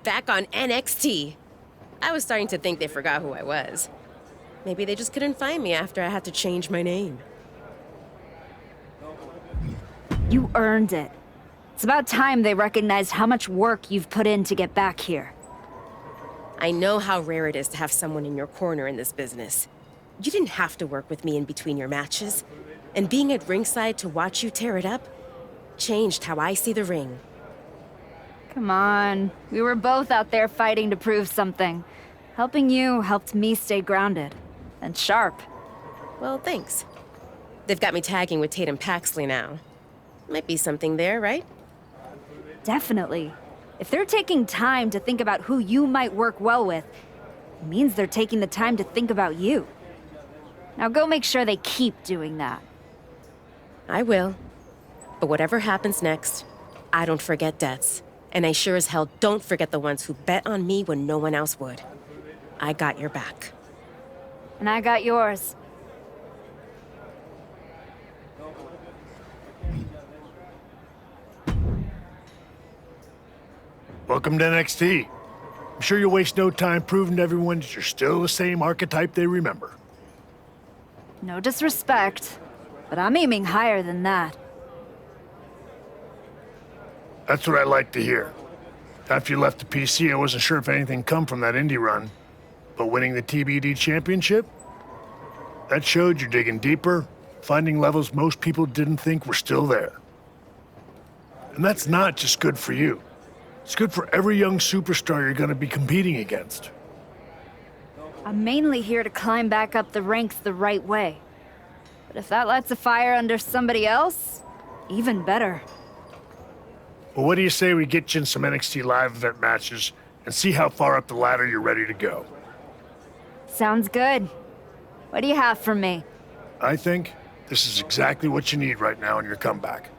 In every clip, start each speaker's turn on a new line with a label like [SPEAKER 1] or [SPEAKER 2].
[SPEAKER 1] back on NXT. I was starting to think they forgot who I was. Maybe they just couldn't find me after I had to change my name.
[SPEAKER 2] You earned it. It's about time they recognized how much work you've put in to get back here.
[SPEAKER 1] I know how rare it is to have someone in your corner in this business. You didn't have to work with me in between your matches. And being at ringside to watch you tear it up changed how I see the ring.
[SPEAKER 2] Come on. We were both out there fighting to prove something. Helping you helped me stay grounded. And sharp.
[SPEAKER 1] Well, thanks. They've got me tagging with Tatum Paxley now. Might be something there, right?
[SPEAKER 2] Definitely. If they're taking time to think about who you might work well with, it means they're taking the time to think about you. Now go make sure they keep doing that.
[SPEAKER 1] I will. But whatever happens next, I don't forget debts. And I sure as hell don't forget the ones who bet on me when no one else would. I got your back.
[SPEAKER 2] And I got yours.
[SPEAKER 3] Welcome to NXT. I'm sure you'll waste no time proving to everyone that you're still the same archetype they remember.
[SPEAKER 2] No disrespect, but I'm aiming higher than that.
[SPEAKER 3] That's what I like to hear. After you left the PC, I wasn't sure if anything come from that indie run. But winning the TBD championship? That showed you're digging deeper, finding levels most people didn't think were still there. And that's not just good for you. It's good for every young superstar you're going to be competing against.
[SPEAKER 2] I'm mainly here to climb back up the ranks the right way. But if that lights a fire under somebody else, even better.
[SPEAKER 3] Well, what do you say we get you in some NXT live event matches and see how far up the ladder you're ready to go?
[SPEAKER 2] Sounds good. What do you have for me?
[SPEAKER 3] I think this is exactly what you need right now in your comeback.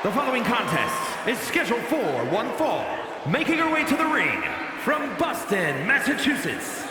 [SPEAKER 4] The following contest is scheduled for one fall. Making her way to the ring from Boston, Massachusetts.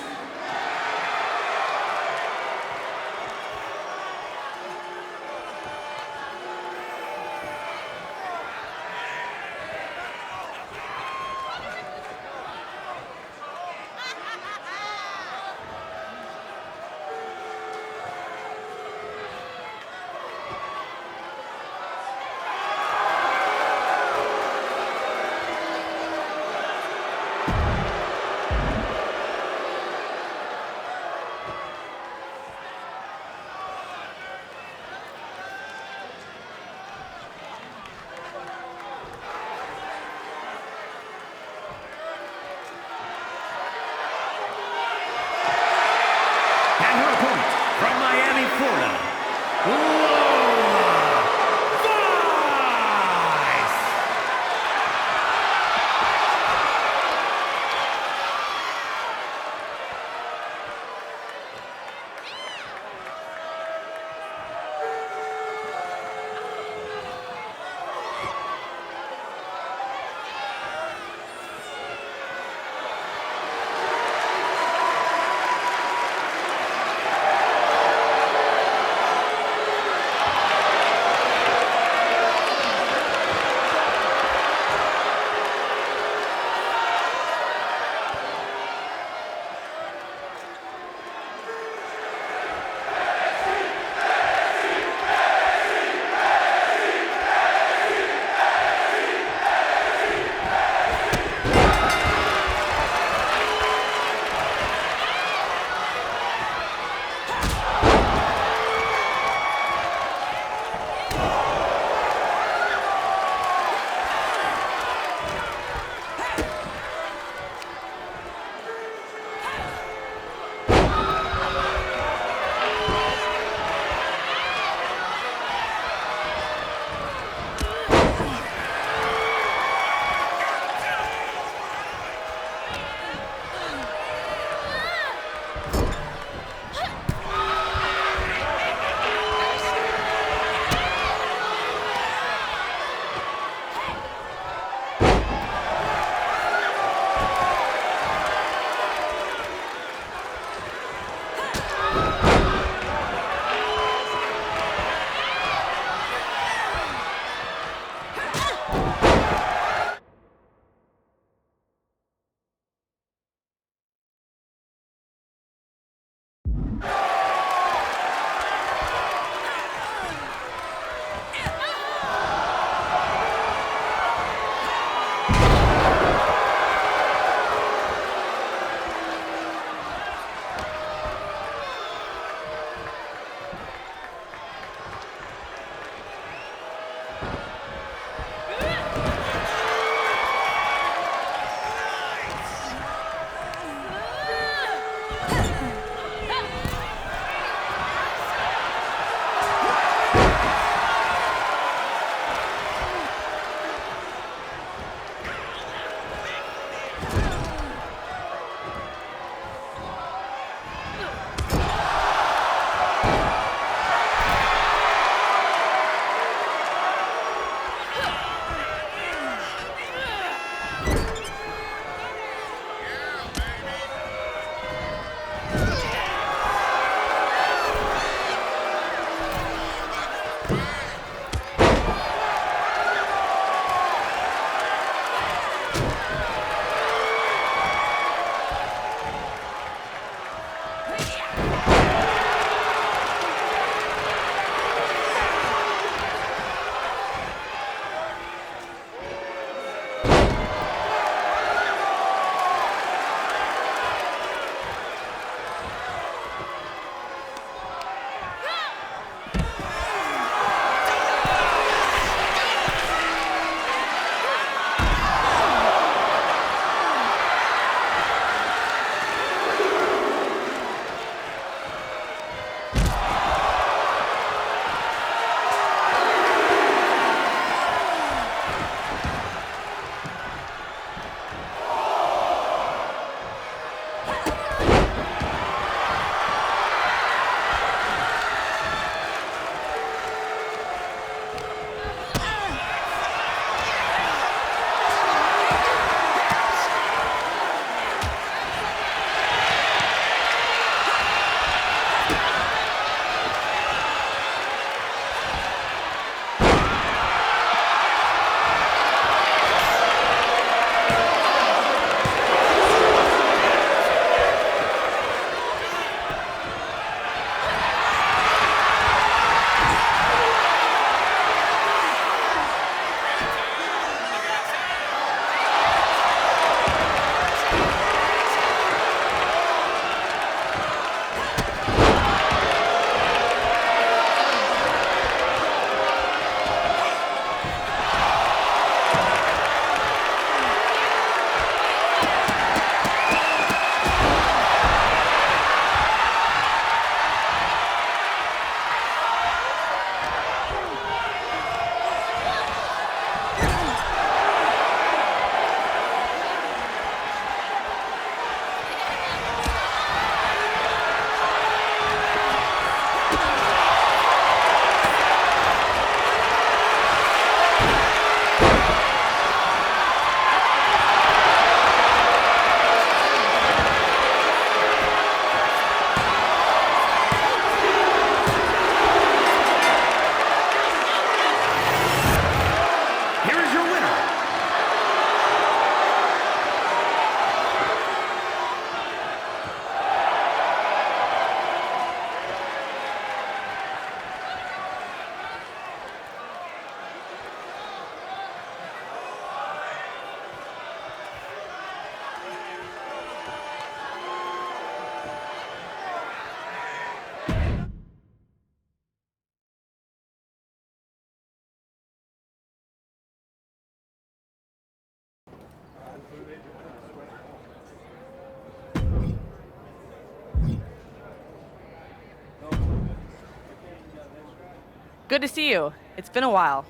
[SPEAKER 5] Good to see you. It's been a while.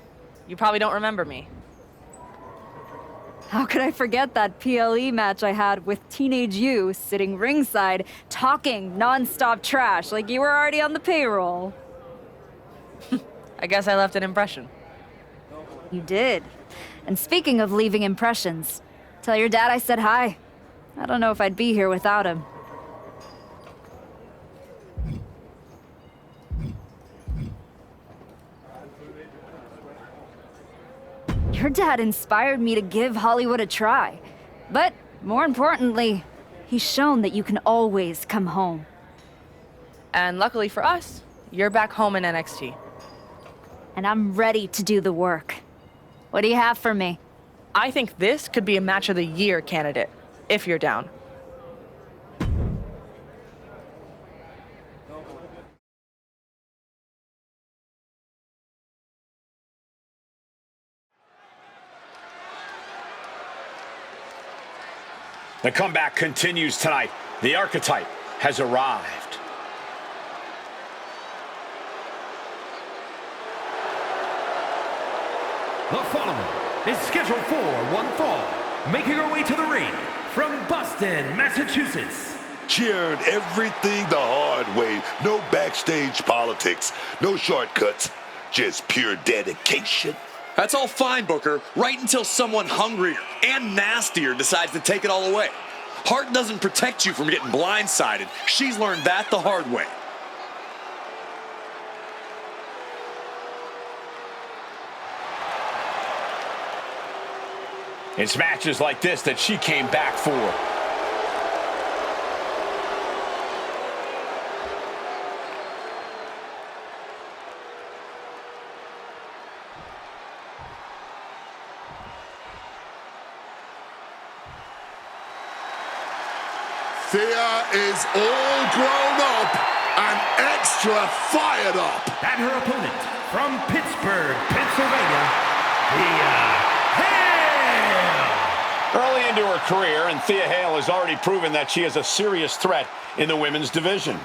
[SPEAKER 5] You probably don't remember me.
[SPEAKER 2] How could I forget that PLE match I had with teenage you sitting ringside, talking non-stop trash like you were already on the payroll?
[SPEAKER 5] I guess I left an impression.
[SPEAKER 2] You did. And speaking of leaving impressions, tell your dad I said hi. I don't know if I'd be here without him. Your dad inspired me to give Hollywood a try. But more importantly, he's shown that you can always come home.
[SPEAKER 5] And luckily for us, you're back home in NXT.
[SPEAKER 2] And I'm ready to do the work. What do you have for me?
[SPEAKER 5] I think this could be a Match of the Year candidate, if you're down.
[SPEAKER 6] The comeback continues tonight. The archetype has arrived.
[SPEAKER 4] The following is scheduled for one fall, making her way to the ring from Boston, Massachusetts.
[SPEAKER 7] Cheered everything the hard way. No backstage politics, no shortcuts, just pure dedication.
[SPEAKER 8] That's all fine, Booker, right until someone hungrier and nastier decides to take it all away. Heart doesn't protect you from getting blindsided. She's learned that the hard way.
[SPEAKER 6] It's matches like this that she came back for.
[SPEAKER 7] Thea is all grown up and extra fired up.
[SPEAKER 4] And her opponent from Pittsburgh, Pennsylvania, Thea Hale.
[SPEAKER 6] Early into her career, and Thea Hale has already proven that she is a serious threat in the women's division.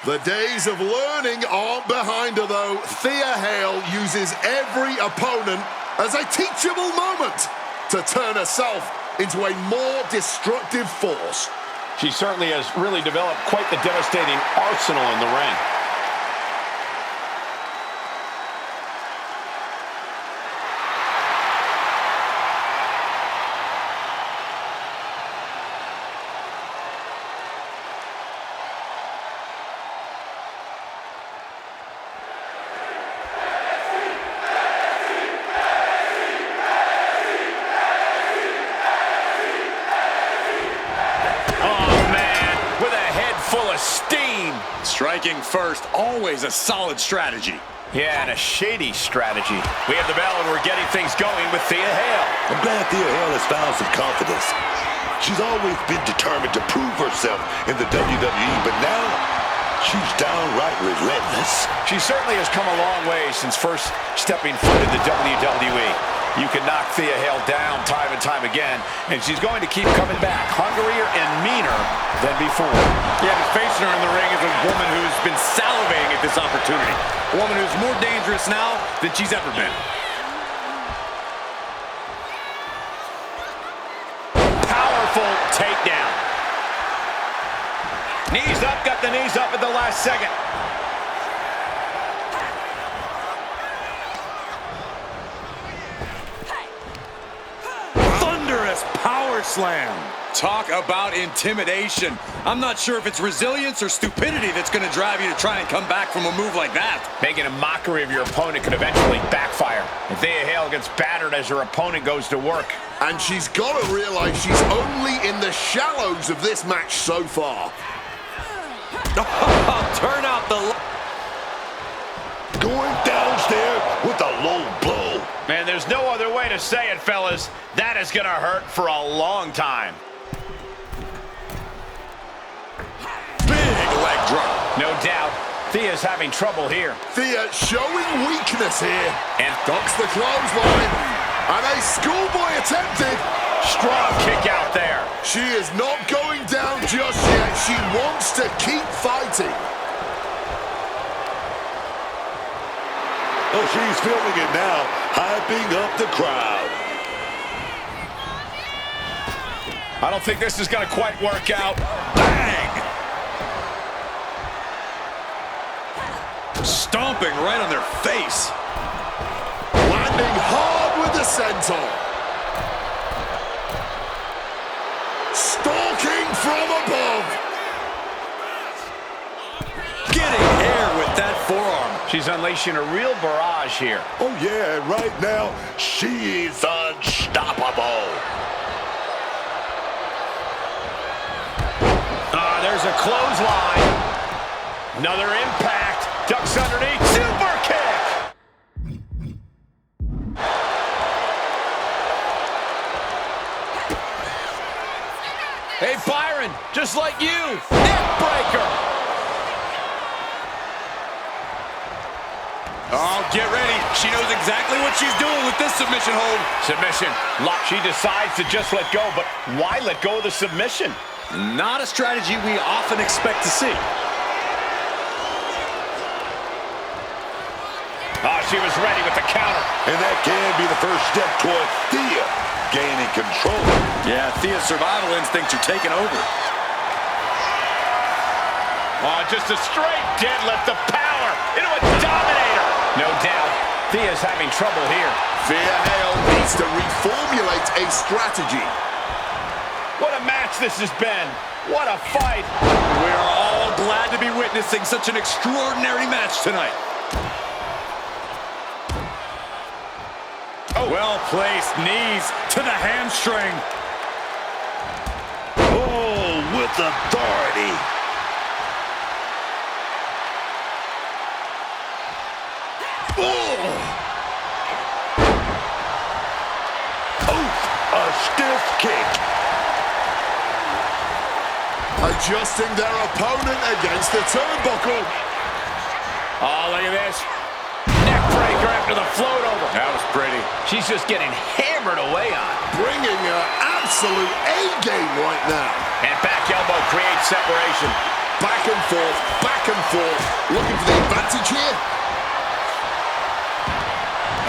[SPEAKER 7] The days of learning aren't behind her, though. Thea Hale uses every opponent as a teachable moment to turn herself into a more destructive force.
[SPEAKER 6] She certainly has really developed quite the devastating arsenal in the ring.
[SPEAKER 8] Striking first, always a solid strategy.
[SPEAKER 6] Yeah, and a shady strategy. We have the bell and we're getting things going with Thea Hale.
[SPEAKER 7] I'm glad Thea Hale has found some confidence. She's always been determined to prove herself in the WWE, but now she's downright relentless.
[SPEAKER 6] She certainly has come a long way since first stepping foot in the WWE. You can knock Thea Hale down time and time again, and she's going to keep coming back, hungrier and meaner than before.
[SPEAKER 8] Yeah, but facing her in the ring is a woman who's been salivating at this opportunity. A woman who's more dangerous now than she's ever been.
[SPEAKER 6] Powerful takedown. Knees up, got the knees up at the last second.
[SPEAKER 8] Power slam. Talk about intimidation. I'm not sure if it's resilience or stupidity that's going to drive you to try and come back from a move like that.
[SPEAKER 6] Making a mockery of your opponent could eventually backfire. And Thea Hale gets battered as her opponent goes to work.
[SPEAKER 7] And she's got to realize she's only in the shallows of this match so far.
[SPEAKER 8] Turn out the...
[SPEAKER 7] Going downstairs with a low blow.
[SPEAKER 6] Man, there's no other way to say it, fellas. That is going to hurt for a long time.
[SPEAKER 7] Big leg drop.
[SPEAKER 6] No doubt. Thea's having trouble here.
[SPEAKER 7] Thea showing weakness here.
[SPEAKER 6] And
[SPEAKER 7] ducks the clothesline. And a schoolboy attempted.
[SPEAKER 6] Strong kick out there.
[SPEAKER 7] She is not going down just yet. She wants to keep fighting. Oh, she's filming it now, hyping up the crowd.
[SPEAKER 6] I don't think this is going to quite work out. Bang!
[SPEAKER 8] Stomping right on their face.
[SPEAKER 7] Landing hard with the senton. Stalking from above.
[SPEAKER 8] Getting air with that forearm.
[SPEAKER 6] She's She's unleashing a real barrage here.
[SPEAKER 7] Oh, yeah, right now, she is unstoppable.
[SPEAKER 6] There's a clothesline. Another impact. Ducks underneath. Super kick. Hey, Byron, just like you. Neck breaker.
[SPEAKER 8] Oh, get ready. She knows exactly what she's doing with this submission hold.
[SPEAKER 6] Submission. Lock. She decides to just let go, but why let go of the submission?
[SPEAKER 8] Not a strategy we often expect to see.
[SPEAKER 6] Oh, she was ready with the counter.
[SPEAKER 7] And that can be the first step toward Thea gaining control.
[SPEAKER 8] Yeah, Thea's survival instincts are taking over.
[SPEAKER 6] Oh, just a straight deadlift of power into a dominator. No doubt, Thea's having trouble here.
[SPEAKER 7] Thea Hale needs to reformulate a strategy.
[SPEAKER 6] What a match this has been. What a fight.
[SPEAKER 8] We're all glad to be witnessing such an extraordinary match tonight. Oh. Well-placed knees to the hamstring.
[SPEAKER 7] Oh, with authority. Oh! Oh, a stiff kick. Adjusting their opponent against the turnbuckle.
[SPEAKER 6] Oh, look at this. Neck breaker after the float over.
[SPEAKER 8] That was pretty.
[SPEAKER 6] She's just getting hammered away on.
[SPEAKER 7] Bringing her absolute A-game right now.
[SPEAKER 6] And back elbow creates separation.
[SPEAKER 7] Back and forth, back and forth. Looking for the advantage here.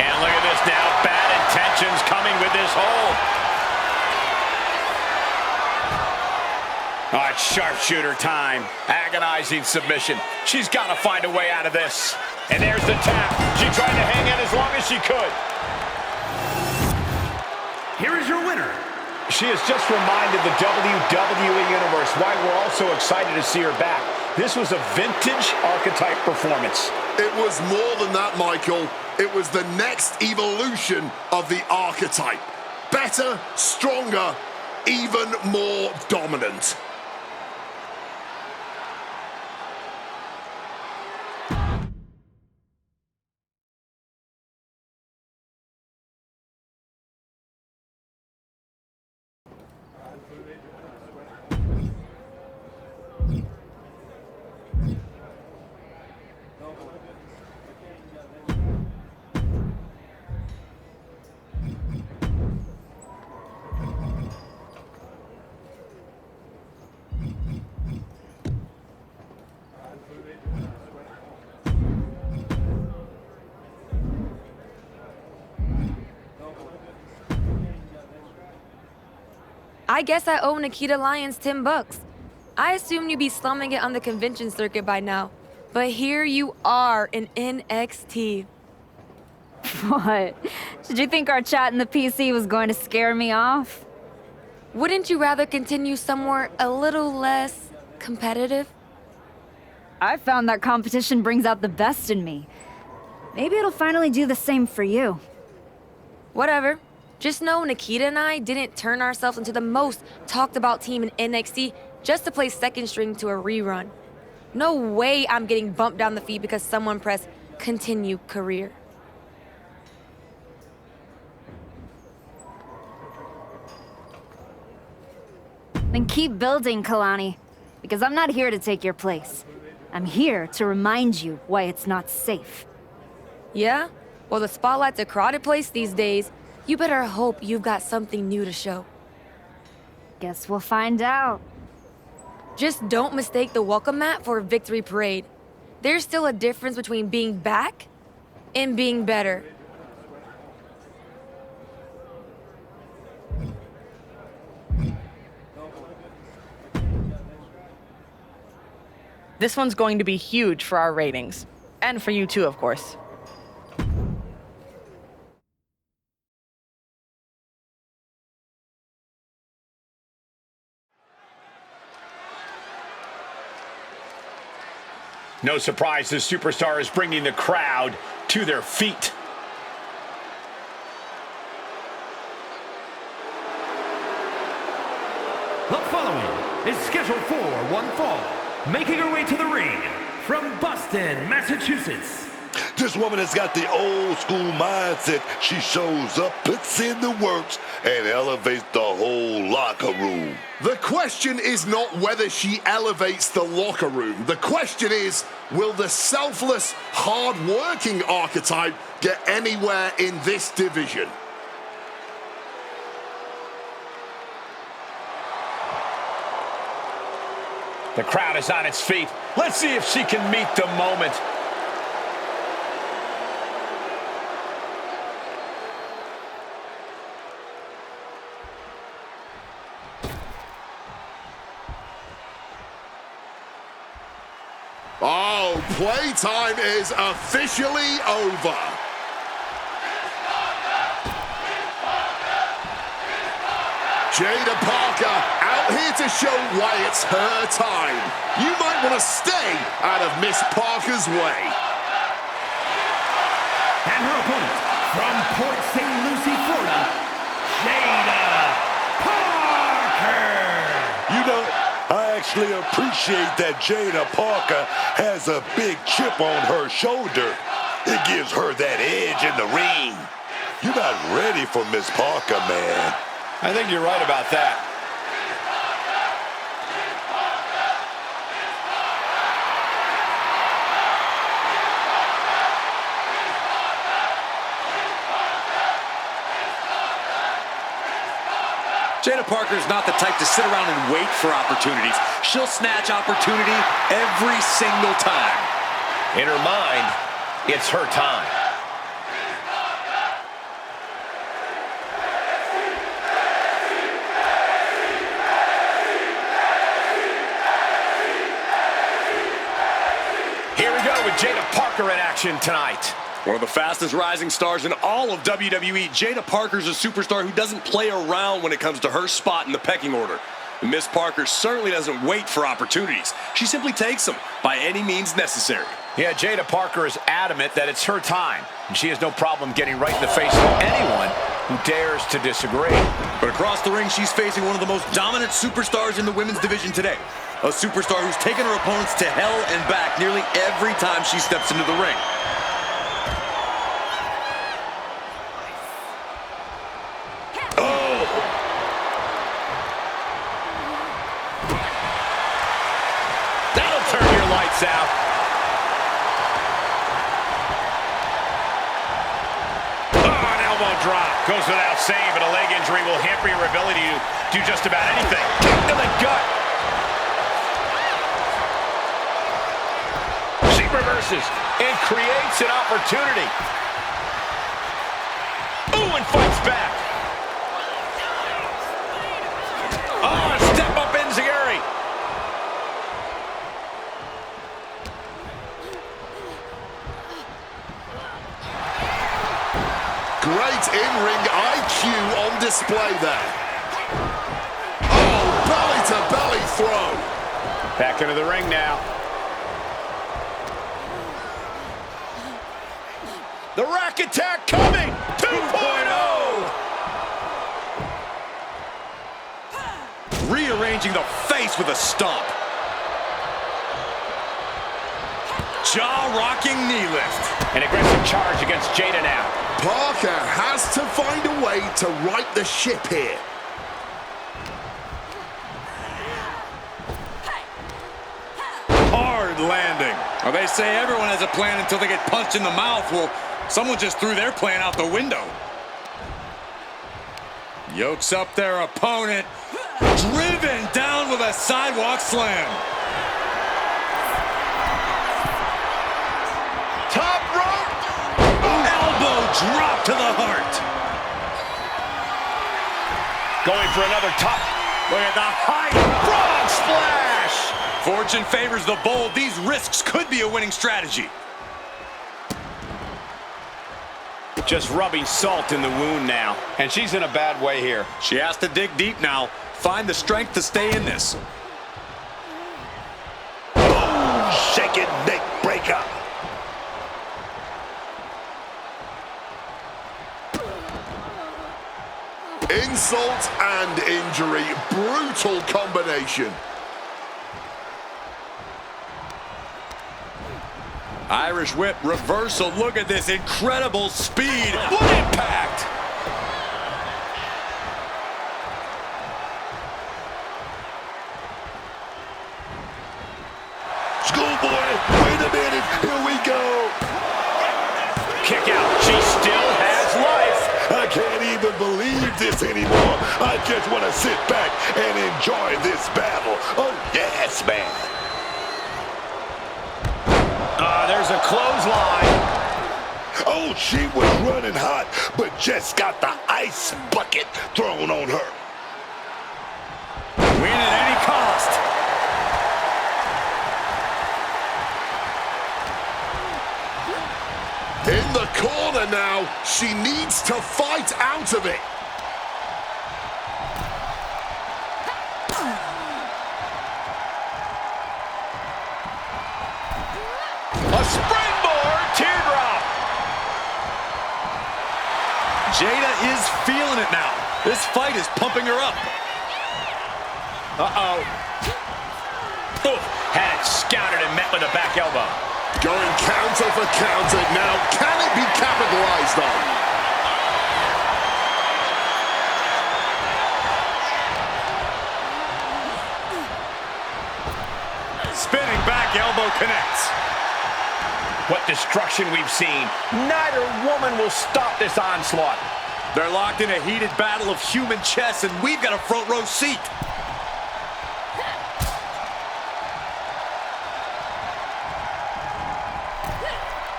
[SPEAKER 6] And look at this now. Bad intentions coming with this hold. Oh, it's sharpshooter time. Agonizing submission. She's got to find a way out of this. And there's the tap. She tried to hang in as long as she could.
[SPEAKER 4] Here is your winner.
[SPEAKER 6] She has just reminded the WWE Universe why we're all so excited to see her back. This was a vintage archetype performance.
[SPEAKER 7] It was more than that, Michael. It was the next evolution of the archetype. Better, stronger, even more dominant.
[SPEAKER 9] I guess I owe Nikita Lyons $10. I assumed you'd be slumming it on the convention circuit by now. But here you are in NXT.
[SPEAKER 2] What? Did you think our chat in the PC was going to scare me off?
[SPEAKER 9] Wouldn't you rather continue somewhere a little less competitive?
[SPEAKER 2] I found that competition brings out the best in me. Maybe it'll finally do the same for you.
[SPEAKER 9] Whatever. Just know Nikita and I didn't turn ourselves into the most talked about team in NXT just to play second string to a rerun. No way I'm getting bumped down the feed because someone pressed continue career.
[SPEAKER 2] Then keep building, Kalani, because I'm not here to take your place. I'm here to remind you why it's not safe.
[SPEAKER 9] Yeah? Well, the spotlight's a crowded place these days. You better hope you've got something new to show.
[SPEAKER 2] Guess we'll find out.
[SPEAKER 9] Just don't mistake the welcome mat for a victory parade. There's still a difference between being back and being better.
[SPEAKER 5] This one's going to be huge for our ratings. And for you too, of course.
[SPEAKER 6] No surprise the superstar is bringing the crowd to their feet.
[SPEAKER 4] The following is scheduled for one fall, making her way to the ring from Boston, Massachusetts.
[SPEAKER 10] This woman has got the old school mindset. She shows up, puts in the works, and elevates the whole locker room.
[SPEAKER 7] The question is not whether she elevates the locker room. The question is, will the selfless, hard-working archetype get anywhere in this division?
[SPEAKER 6] The crowd is on its feet. Let's see if she can meet the moment.
[SPEAKER 7] Oh, playtime is officially over. Jada Parker out here to show why it's her time. You might want to stay out of Miss Parker's way.
[SPEAKER 4] And her opponent from Port St. Lucie, Florida, Jada Parker.
[SPEAKER 10] You know, I actually appreciate that Jada Parker has a big chip on her shoulder. It gives her that edge in the ring. You're not ready for Miss Parker, man.
[SPEAKER 6] I think you're right about that.
[SPEAKER 8] Jada Parker's not the type to sit around and wait for opportunities. She'll snatch opportunity every single time.
[SPEAKER 6] In her mind, it's her time. Here we go with Jada Parker in action tonight.
[SPEAKER 8] One of the fastest rising stars in all of WWE, Jada Parker's a superstar who doesn't play around when it comes to her spot in the pecking order. And Miss Parker certainly doesn't wait for opportunities. She simply takes them by any means necessary.
[SPEAKER 6] Yeah, Jada Parker is adamant that it's her time, and she has no problem getting right in the face of anyone who dares to disagree.
[SPEAKER 8] But across the ring, she's facing one of the most dominant superstars in the women's division today. A superstar who's taken her opponents to hell and back nearly every time she steps into the ring.
[SPEAKER 6] Out. Oh, an elbow drop. Goes without saying, but a leg injury will hamper your ability to do just about anything. Kick to the gut. She reverses and creates an opportunity. Ooh, and fights back. Oh, a step up enziguri.
[SPEAKER 7] Great in-ring IQ on display there. Oh, belly-to-belly throw.
[SPEAKER 6] Back into the ring now. The rack attack coming. 2.0.
[SPEAKER 8] Rearranging the face with a stomp. Jaw-rocking knee lift.
[SPEAKER 6] An aggressive charge against Jada now.
[SPEAKER 7] Parker has to find a way to right the ship here.
[SPEAKER 8] Hard landing. Well, they say everyone has a plan until they get punched in the mouth. Well, someone just threw their plan out the window. Yokes up their opponent. Driven down with a sidewalk slam.
[SPEAKER 6] Top rope.
[SPEAKER 8] Elbow drop to the heart.
[SPEAKER 6] Going for another top. Look at the height. Frog splash.
[SPEAKER 8] Fortune favors the bold. These risks could be a winning strategy.
[SPEAKER 6] Just rubbing salt in the wound now. And she's in a bad way here.
[SPEAKER 8] She has to dig deep now. Find the strength to stay in this.
[SPEAKER 10] Oh, shaking neck
[SPEAKER 7] Insult and injury. Brutal combination.
[SPEAKER 8] Irish whip reversal. Look at this incredible speed. What impact!
[SPEAKER 10] Schoolboy, wait a minute. Here we go.
[SPEAKER 6] Kick out. She still has life.
[SPEAKER 10] I can't even believe this anymore. I just want to sit back and enjoy this battle. Oh, yes, man.
[SPEAKER 6] There's a clothesline.
[SPEAKER 10] Oh, she was running hot, but just got the ice bucket thrown on her.
[SPEAKER 6] Win at any cost.
[SPEAKER 7] In the corner now. She needs to fight out of it.
[SPEAKER 6] A springboard teardrop.
[SPEAKER 8] Jada is feeling it now. This fight is pumping her up.
[SPEAKER 6] Uh-oh. Oof. Had it scouted and met with a back elbow.
[SPEAKER 7] Going counter for counter now. Can it be capitalized on?
[SPEAKER 6] Spinning back elbow connects. What destruction we've seen. Neither woman will stop this onslaught.
[SPEAKER 8] They're locked in a heated battle of human chess, and we've got a front row seat.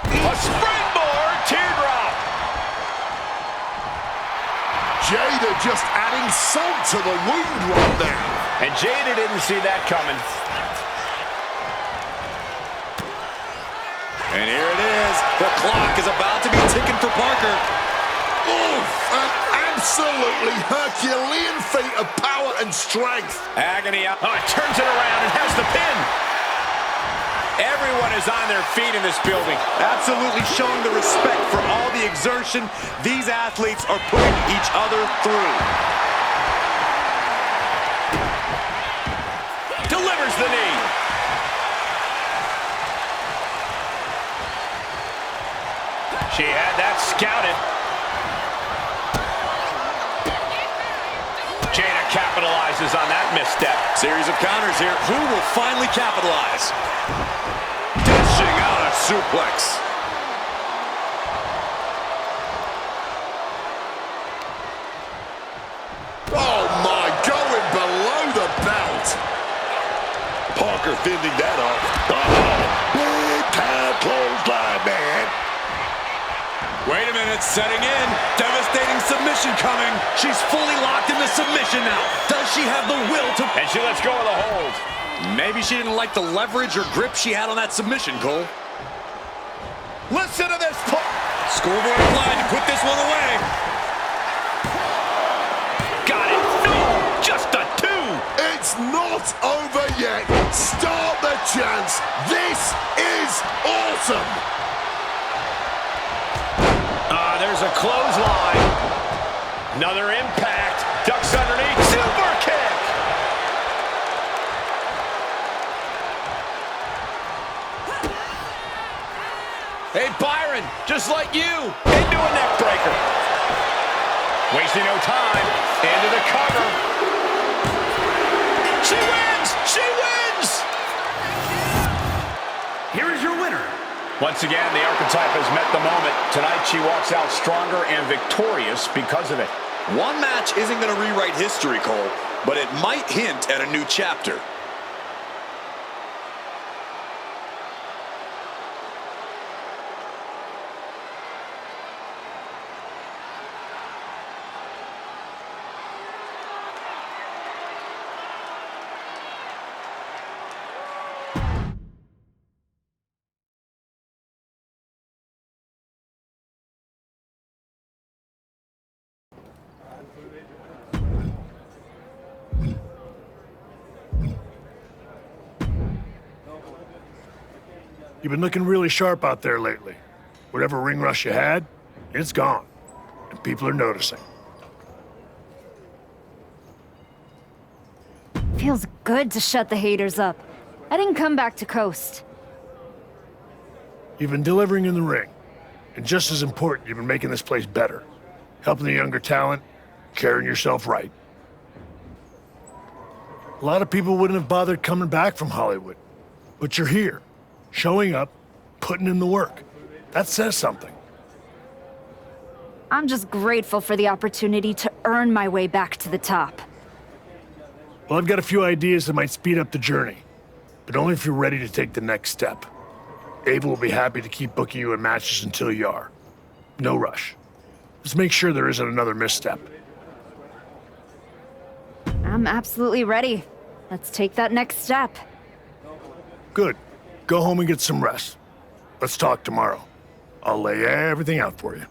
[SPEAKER 6] A springboard teardrop.
[SPEAKER 7] Jada just adding salt to the wound right now.
[SPEAKER 6] And Jada didn't see that coming.
[SPEAKER 8] And here it is. The clock is about to be ticking for Parker.
[SPEAKER 7] Oof, an absolutely Herculean feat of power and strength.
[SPEAKER 6] Agony out. Oh, it turns it around and has the pin. Everyone is on their feet in this building.
[SPEAKER 8] Absolutely showing the respect for all the exertion these athletes are putting each other through.
[SPEAKER 6] Delivers the knee. She had that scouted. Jada capitalizes on that misstep.
[SPEAKER 8] Series of counters here. Who will finally capitalize? Dishing out a suplex.
[SPEAKER 7] Oh my, going below the belt.
[SPEAKER 10] Parker fending that off. Oh, big time clothesline, man.
[SPEAKER 8] Wait a minute, setting in. Devastating submission coming. She's fully locked into submission now. Does she have the will to...
[SPEAKER 6] And she lets go of the hold.
[SPEAKER 8] Maybe she didn't like the leverage or grip she had on that submission, Cole.
[SPEAKER 6] Listen to this.
[SPEAKER 8] Scoreboard applied to put this one away.
[SPEAKER 6] Got it. No, just a two.
[SPEAKER 7] It's not over yet. Start the chance. This is awesome.
[SPEAKER 6] There's a clothesline. Another impact. Ducks underneath. Super kick. Hey, Byron, just like you, into a neck breaker. Wasting no time. Into the cover. She wins! She wins!
[SPEAKER 4] Here is your winner.
[SPEAKER 6] Once again, the archetype has met the moment. Tonight, she walks out stronger and victorious because of it.
[SPEAKER 8] One match isn't going to rewrite history, Cole, but it might hint at a new chapter.
[SPEAKER 3] You've been looking really sharp out there lately. Whatever ring rush you had, it's gone. And people are noticing.
[SPEAKER 2] Feels good to shut the haters up. I didn't come back to coast.
[SPEAKER 3] You've been delivering in the ring. And just as important, you've been making this place better. Helping the younger talent, carrying yourself right. A lot of people wouldn't have bothered coming back from Hollywood. But you're here, showing up, putting in the work. That says something.
[SPEAKER 2] I'm just grateful for the opportunity to earn my way back to the top.
[SPEAKER 3] Well, I've got a few ideas that might speed up the journey, but only if you're ready to take the next step. Ava will be happy to keep booking you in matches until you are. No rush. Just make sure there isn't another misstep.
[SPEAKER 2] I'm absolutely ready. Let's take that next step.
[SPEAKER 3] Good. Go home and get some rest. Let's talk tomorrow. I'll lay everything out for you.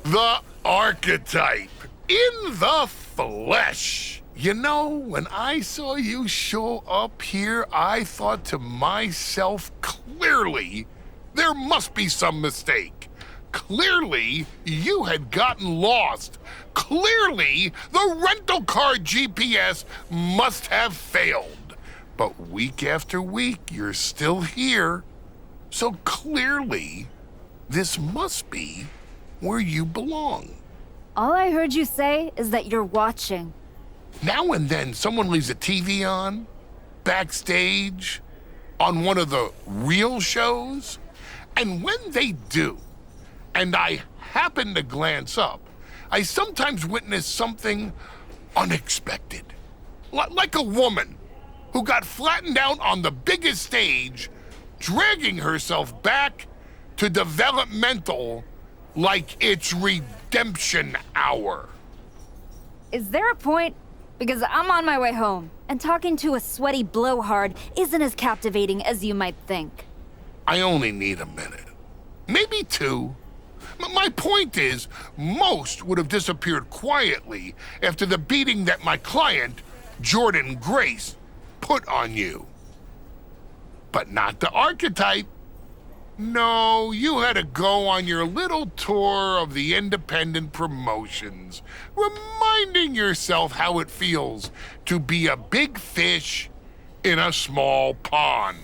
[SPEAKER 10] The archetype in the flesh. You know, when I saw you show up here, I thought to myself, clearly, there must be some mistake. Clearly, you had gotten lost. Clearly, the rental car GPS must have failed. But week after week, you're still here. So clearly, this must be where you belong.
[SPEAKER 2] All I heard you say is that you're watching.
[SPEAKER 10] Now and then, someone leaves a TV on, backstage, on one of the real shows, and when they do, and I happen to glance up, I sometimes witness something unexpected. Like a woman who got flattened out on the biggest stage, dragging herself back to developmental like it's redemption hour.
[SPEAKER 2] Is there a point? Because I'm on my way home, and talking to a sweaty blowhard isn't as captivating as you might think.
[SPEAKER 10] I only need a minute. Maybe two. My point is, most would have disappeared quietly after the beating that my client, Jordan Grace, put on you. But not the archetype. No, you had to go on your little tour of the independent promotions, reminding yourself how it feels to be a big fish in a small pond.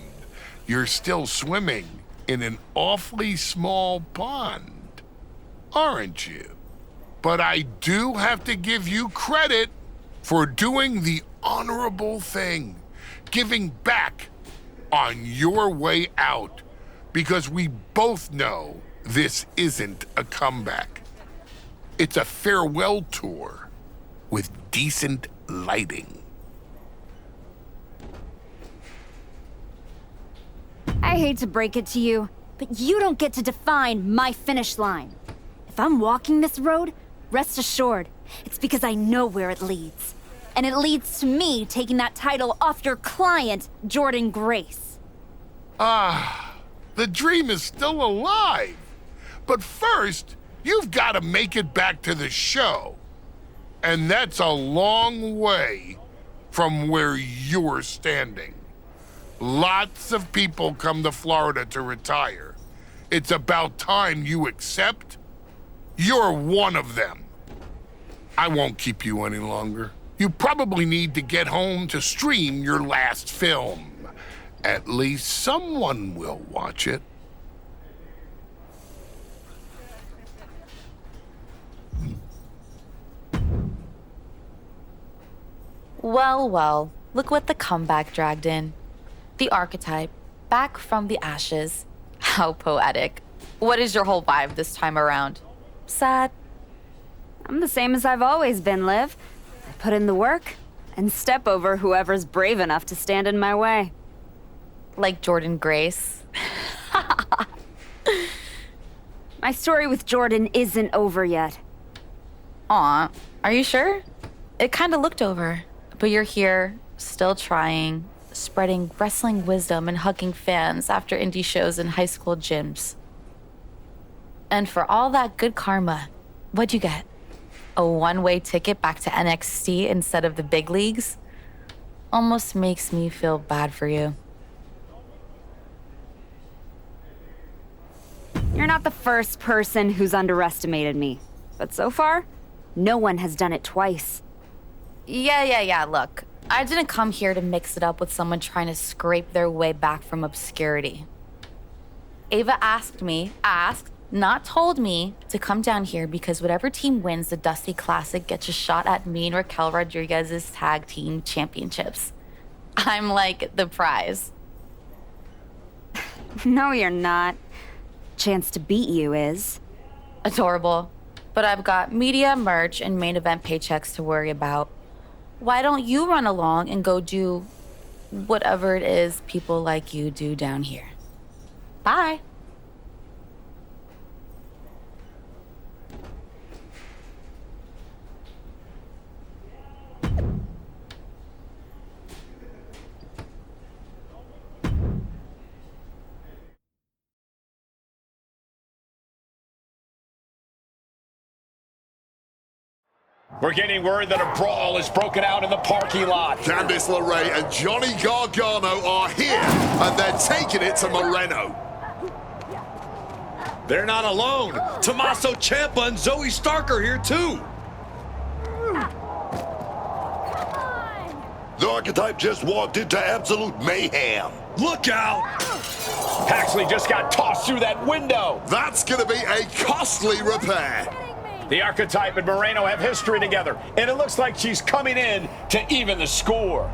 [SPEAKER 10] You're still swimming in an awfully small pond, aren't you? But I do have to give you credit for doing the honorable thing, giving back on your way out. Because we both know this isn't a comeback. It's a farewell tour with decent lighting.
[SPEAKER 2] I hate to break it to you, but you don't get to define my finish line. If I'm walking this road, rest assured, it's because I know where it leads. And it leads to me taking that title off your client, Jordan Grace.
[SPEAKER 10] The dream is still alive. But first, you've got to make it back to the show. And that's a long way from where you're standing. Lots of people come to Florida to retire. It's about time you accept you're one of them. I won't keep you any longer. You probably need to get home to stream your last film. At least someone will watch it.
[SPEAKER 11] Well, well, look what the comeback dragged in. The archetype, back from the ashes. How poetic. What is your whole vibe this time around? Sad?
[SPEAKER 2] I'm the same as I've always been, Liv. I put in the work and step over whoever's brave enough to stand in my way.
[SPEAKER 11] Like Jordan Grace.
[SPEAKER 2] My story with Jordan isn't over yet.
[SPEAKER 11] Aw, are you sure? It kinda looked over. But you're here, still trying, spreading wrestling wisdom and hugging fans after indie shows in high school gyms. And for all that good karma, what'd you get? A one-way ticket back to NXT instead of the big leagues? Almost makes me feel bad for you.
[SPEAKER 2] You're not the first person who's underestimated me. But so far, no one has done it twice.
[SPEAKER 11] Yeah, look. I didn't come here to mix it up with someone trying to scrape their way back from obscurity. Ava asked, not told me, to come down here because whatever team wins the Dusty Classic gets a shot at me and Raquel Rodriguez's tag team championships. I'm like the prize.
[SPEAKER 2] No, you're not. Chance to beat you is.
[SPEAKER 11] Adorable. But I've got media, merch, and main event paychecks to worry about. Why don't you run along and go do whatever it is people like you do down here? Bye.
[SPEAKER 6] We're getting word that a brawl is broken out in the parking lot.
[SPEAKER 7] Candice LeRae and Johnny Gargano are here, and they're taking it to Moreno.
[SPEAKER 8] They're not alone. Tommaso Ciampa and Zoe Stark are here too.
[SPEAKER 10] The Archetype just walked into absolute mayhem.
[SPEAKER 8] Look out!
[SPEAKER 6] Paxley just got tossed through that window.
[SPEAKER 7] That's going to be a costly repair.
[SPEAKER 6] The Archetype and Moreno have history together, and it looks like she's coming in to even the score.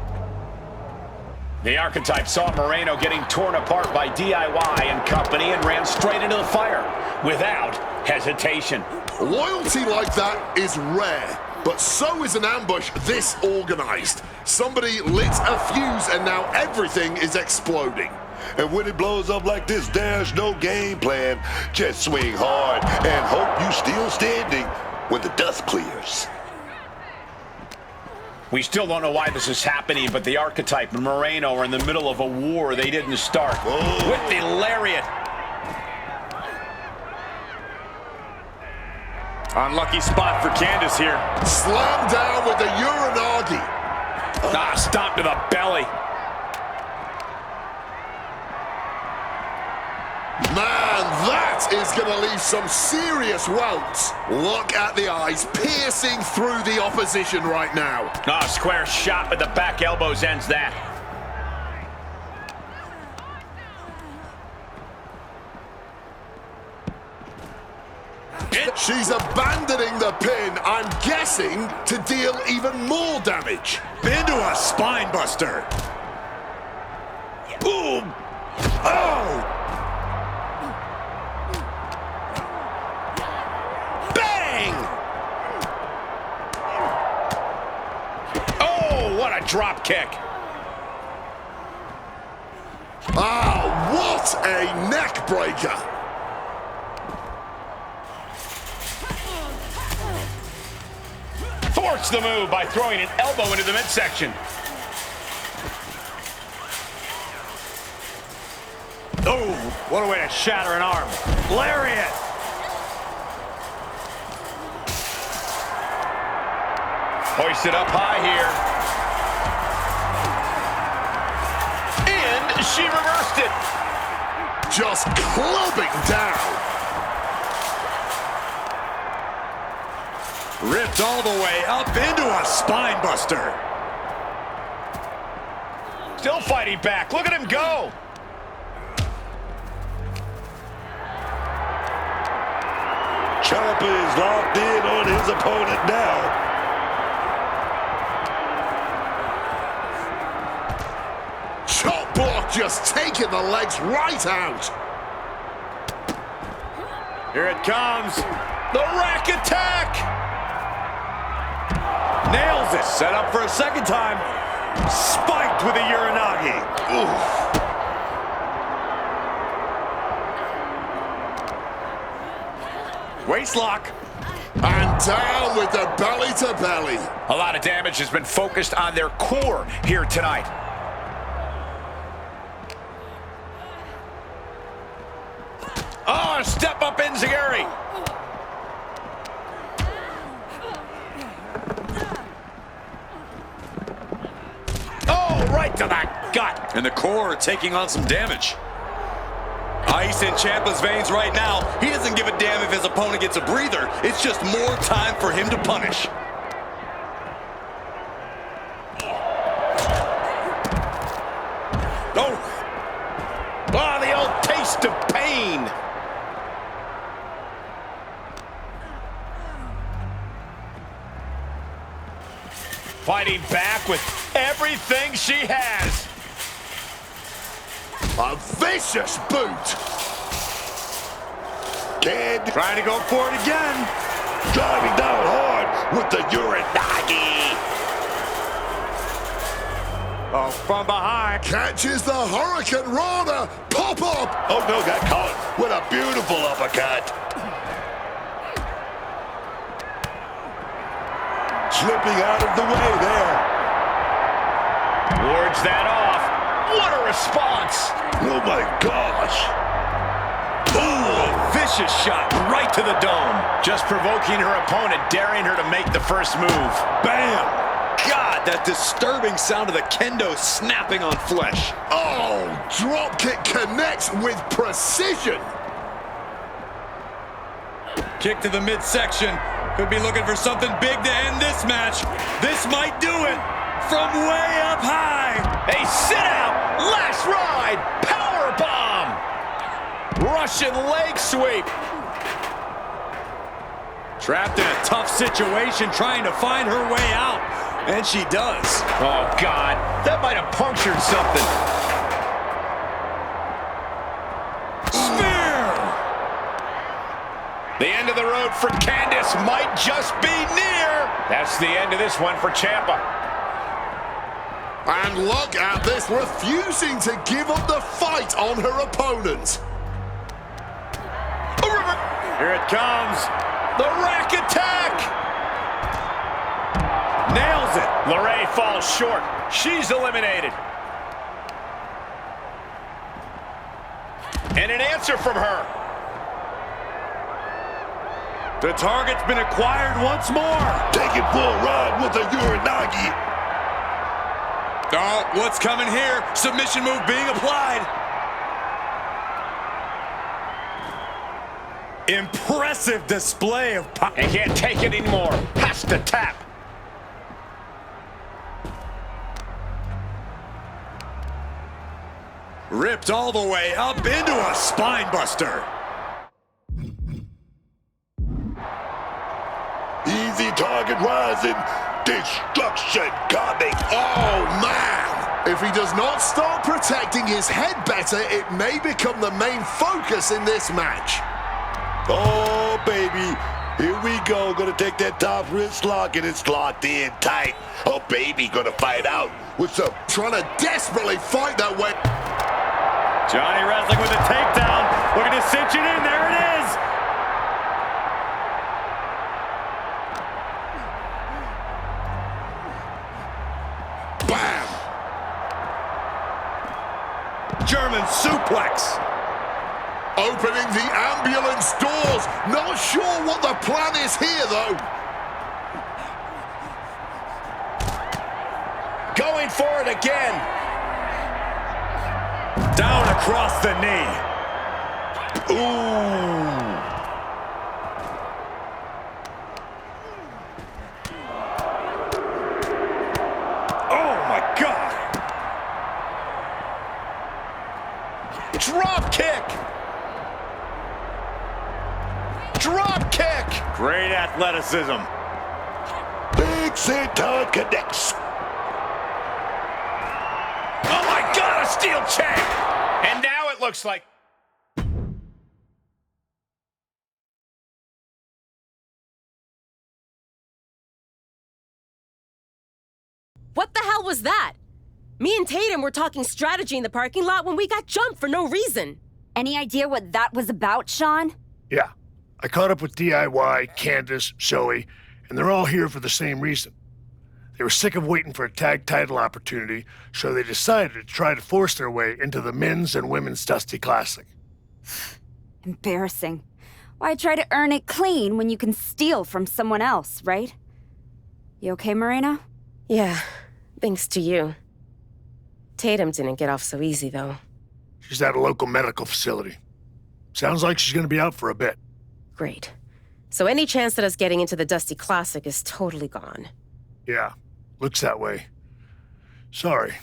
[SPEAKER 6] The Archetype saw Moreno getting torn apart by DIY and company and ran straight into the fire without hesitation.
[SPEAKER 7] Loyalty like that is rare, but so is an ambush this organized. Somebody lit a fuse and now everything is exploding.
[SPEAKER 10] And when it blows up like this, there's no game plan. Just swing hard and hope you still standing when the dust clears.
[SPEAKER 6] We still don't know why this is happening, but the Archetype and Moreno are in the middle of a war they didn't start.
[SPEAKER 10] Oh.
[SPEAKER 6] With the lariat.
[SPEAKER 8] Unlucky spot for Candice here.
[SPEAKER 7] Slam down with the Uranagi.
[SPEAKER 6] Stomp to the belly.
[SPEAKER 7] Man, that is going to leave some serious welts. Look at the eyes piercing through the opposition right now.
[SPEAKER 6] Square shot with the back elbows ends that.
[SPEAKER 7] She's abandoning the pin, I'm guessing, to deal even more damage.
[SPEAKER 8] Into a spine buster. Boom! Oh! Bang!
[SPEAKER 6] Oh, what a drop kick.
[SPEAKER 7] What a neck breaker.
[SPEAKER 6] Thwarts the move by throwing an elbow into the midsection.
[SPEAKER 8] Oh, what a way to shatter an arm. Lariat!
[SPEAKER 6] Hoisted up high here. And she reversed it.
[SPEAKER 7] Just clubbing down.
[SPEAKER 8] Ripped all the way up into a spine buster.
[SPEAKER 6] Still fighting back. Look at him go.
[SPEAKER 10] Ciampa is locked in on his opponent now.
[SPEAKER 7] Chop block just taking the legs right out.
[SPEAKER 8] Here it comes.
[SPEAKER 6] The rack attack.
[SPEAKER 8] Nails it. Set up for a second time. Spiked with a Uranagi.
[SPEAKER 7] Oof.
[SPEAKER 8] Waist lock.
[SPEAKER 7] And down with the belly to belly.
[SPEAKER 6] A lot of damage has been focused on their core here tonight. Oh, step up Enziguri. Oh, right to the gut.
[SPEAKER 8] And the core taking on some damage. Ice in Ciampa's veins right now. He doesn't give a damn if his opponent gets a breather. It's just more time for him to punish.
[SPEAKER 6] Oh, oh, the old taste of pain. Fighting back with everything she has.
[SPEAKER 7] A vicious boot.
[SPEAKER 8] Trying to go for it again.
[SPEAKER 10] Driving down hard with the Uranagi.
[SPEAKER 8] Oh, from behind.
[SPEAKER 7] Catches the Hurricane Rana. Pop up.
[SPEAKER 10] Oh no, got caught with a beautiful uppercut. Slipping out of the way there.
[SPEAKER 6] Wards that off. What a response.
[SPEAKER 10] Oh my gosh.
[SPEAKER 6] Ooh, a vicious shot right to the dome. Just provoking her opponent, daring her to make the first move.
[SPEAKER 8] Bam! God, that disturbing sound of the kendo snapping on flesh.
[SPEAKER 7] Oh, drop kick connects with precision.
[SPEAKER 8] Kick to the midsection. Could be looking for something big to end this match. This might do it from way up high.
[SPEAKER 6] A sit-out, last ride, power bomb. Russian leg sweep.
[SPEAKER 8] Trapped in a tough situation, trying to find her way out. And she does.
[SPEAKER 6] Oh, God, that might have punctured something.
[SPEAKER 8] Spear!
[SPEAKER 6] The end of the road for Candice might just be near. That's the end of this one for Ciampa.
[SPEAKER 7] And look at this, refusing to give up the fight on her opponent.
[SPEAKER 6] Here it comes. The rack attack.
[SPEAKER 8] Nails it.
[SPEAKER 6] LeRae falls short. She's eliminated. And an answer from her.
[SPEAKER 8] The target's been acquired once more.
[SPEAKER 10] Taking for a ride with the Uranagi.
[SPEAKER 8] Oh, what's coming here? Submission move being applied. Impressive display of power.
[SPEAKER 6] And can't take it anymore. Has to tap.
[SPEAKER 8] Ripped all the way up into a spine buster.
[SPEAKER 10] Easy target rising. Destruction coming.
[SPEAKER 7] Oh, man. If he does not start protecting his head better, it may become the main focus in this match.
[SPEAKER 10] Oh, baby. Here we go. Gonna take that top wrist lock, and it's locked in tight. Oh, baby. Gonna fight out with some...
[SPEAKER 7] Trying to desperately fight that way.
[SPEAKER 8] Johnny wrestling with a takedown. Looking to cinch it in. There it is.
[SPEAKER 7] Bam!
[SPEAKER 8] German suplex.
[SPEAKER 7] Opening the ambulance doors. Not sure what the plan is here, though.
[SPEAKER 6] Going for it again.
[SPEAKER 8] Down across the knee.
[SPEAKER 10] Ooh.
[SPEAKER 8] Oh, my God.
[SPEAKER 6] Drop kick. Drop kick.
[SPEAKER 8] Great athleticism.
[SPEAKER 10] Big senton connects.
[SPEAKER 6] Oh, my God, a steel chair. And now it looks like...
[SPEAKER 1] What the hell was that? Me and Tatum were talking strategy in the parking lot when we got jumped for no reason.
[SPEAKER 2] Any idea what that was about, Sean?
[SPEAKER 3] Yeah, I caught up with DIY, Candace, Zoe, and they're all here for the same reason. They were sick of waiting for a tag title opportunity, so they decided to try to force their way into the men's and women's Dusty Classic.
[SPEAKER 2] Embarrassing. Why try to earn it clean when you can steal from someone else, right? You okay, Moreno?
[SPEAKER 1] Yeah, thanks to you. Tatum didn't get off so easy, though.
[SPEAKER 3] She's at a local medical facility. Sounds like she's gonna be out for a bit.
[SPEAKER 1] Great. So any chance at us getting into the Dusty Classic is totally gone.
[SPEAKER 3] Yeah, looks that way. Sorry.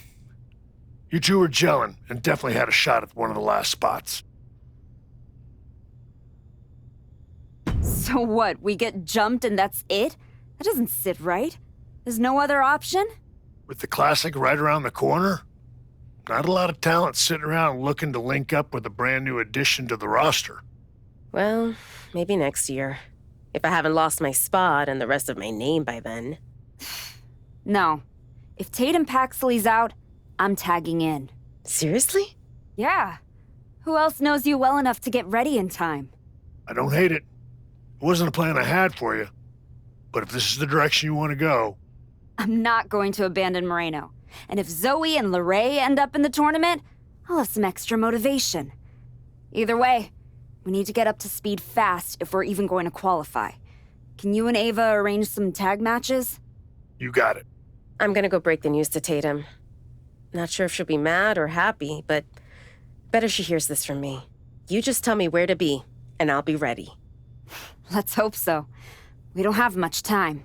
[SPEAKER 3] You two were gelling and definitely had a shot at one of the last spots.
[SPEAKER 2] So what, we get jumped and that's it? That doesn't sit right. There's no other option?
[SPEAKER 3] With the Classic right around the corner, not a lot of talent sitting around looking to link up with a brand new addition to the roster.
[SPEAKER 1] Well, maybe next year. If I haven't lost my spot and the rest of my name by then.
[SPEAKER 2] No. If Tatum Paxley's out, I'm tagging in.
[SPEAKER 1] Seriously?
[SPEAKER 2] Yeah. Who else knows you well enough to get ready in time?
[SPEAKER 3] I don't hate it. It wasn't a plan I had for you. But if this is the direction you want to go...
[SPEAKER 2] I'm not going to abandon Moreno. And if Zoe and Lorray end up in the tournament, I'll have some extra motivation. Either way, we need to get up to speed fast if we're even going to qualify. Can you and Ava arrange some tag matches?
[SPEAKER 3] You got it.
[SPEAKER 1] I'm gonna go break the news to Tatum. Not sure if she'll be mad or happy, but better she hears this from me. You just tell me where to be, and I'll be ready.
[SPEAKER 2] Let's hope so. We don't have much time.